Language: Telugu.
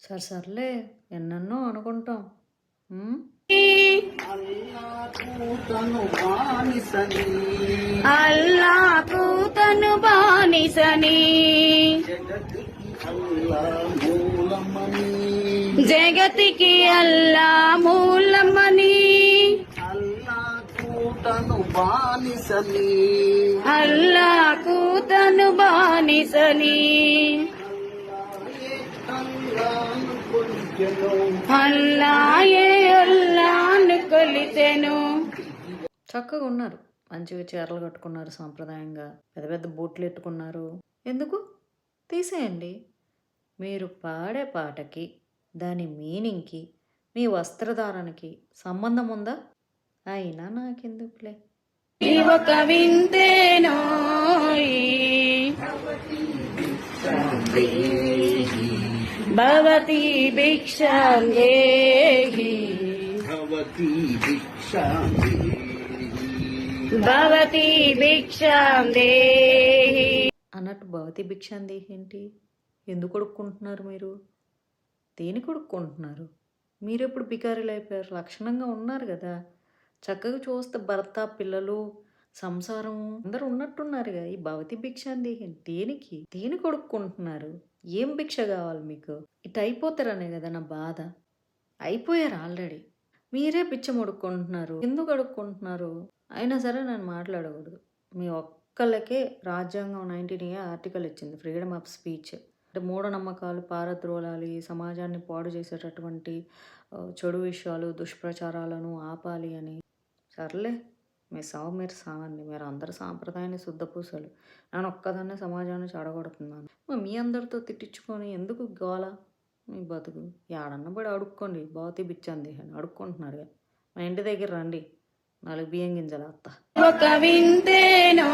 సర్లే ఎన్నెన్నో అనుకుంటాం. అల్లాకు తను బానిసని జగతికి అల్లా మూలమని అల్లాకు తను బానిసని అల్లాయే అల్లాను కొలిచెను. చక్కగా ఉన్నారు, మంచిగా చీరలు కట్టుకున్నారు, సాంప్రదాయంగా పెద్ద పెద్ద బూట్లు ఎట్టుకున్నారు. ఎందుకు తీసేయండి. మీరు పాడే పాటకి, దాని మీనింగ్కి, మీ వస్త్రధారణకి సంబంధం ఉందా? అయినా నాకెందుకులే. ఒక వింతేనో భవతి భిక్షాం దేహి భవతి భిక్షాం దేహి అన్నట్టు భవతి భిక్షాం దేహి ఏంటి? ఎందుకు కొడుక్కుంటున్నారు మీరు? దేని కొడుక్కుంటున్నారు? మీరు ఎప్పుడు బికారీలు అయిపోయారు? లక్షణంగా ఉన్నారు కదా, చక్కగా చూస్తే భర్త పిల్లలు సంసారం అందరూ ఉన్నట్టున్నారుగా. ఈ భవతి భిక్షాం దేహి దేనికి? దేని కొడుక్కుంటున్నారు? ఏం భిక్ష కావాలి మీకు? ఇటు అయిపోతారనే కదా నా బాధ. అయిపోయారు ఆల్రెడీ. మీరే పిచ్చం అడుక్కుంటున్నారు. ఎందుకు అడుక్కుంటున్నారు? అయినా సరే నేను మాట్లాడకూడదు. మీ ఒక్కళ్ళకే రాజ్యాంగం 19A ఆర్టికల్ ఇచ్చింది, ఫ్రీడమ్ ఆఫ్ స్పీచ్. అంటే మూఢనమ్మకాలు పారద్రోలాలి, సమాజాన్ని పాడు చేసేటటువంటి చెడు విషయాలు దుష్ప్రచారాలను ఆపాలి అని. సర్లే, మీ సావు మీరు సావండి. మీరు అందరు సాంప్రదాయాన్ని శుద్ధపూసలు. నేను ఒక్కదాన్నే సమాజాన్ని చెడగొడుతున్నాను. మీ అందరితో తిట్టించుకొని ఎందుకు గోల? మీ బతుకు ఏడన్న పడి అడుక్కోండి. భవతి భిక్షాం దేహి అని అడుక్కుంటున్నారుగా. మా ఇంటి దగ్గర రండి, 4 బియ్యం గింజలు అత్త. ఒక వింతేనో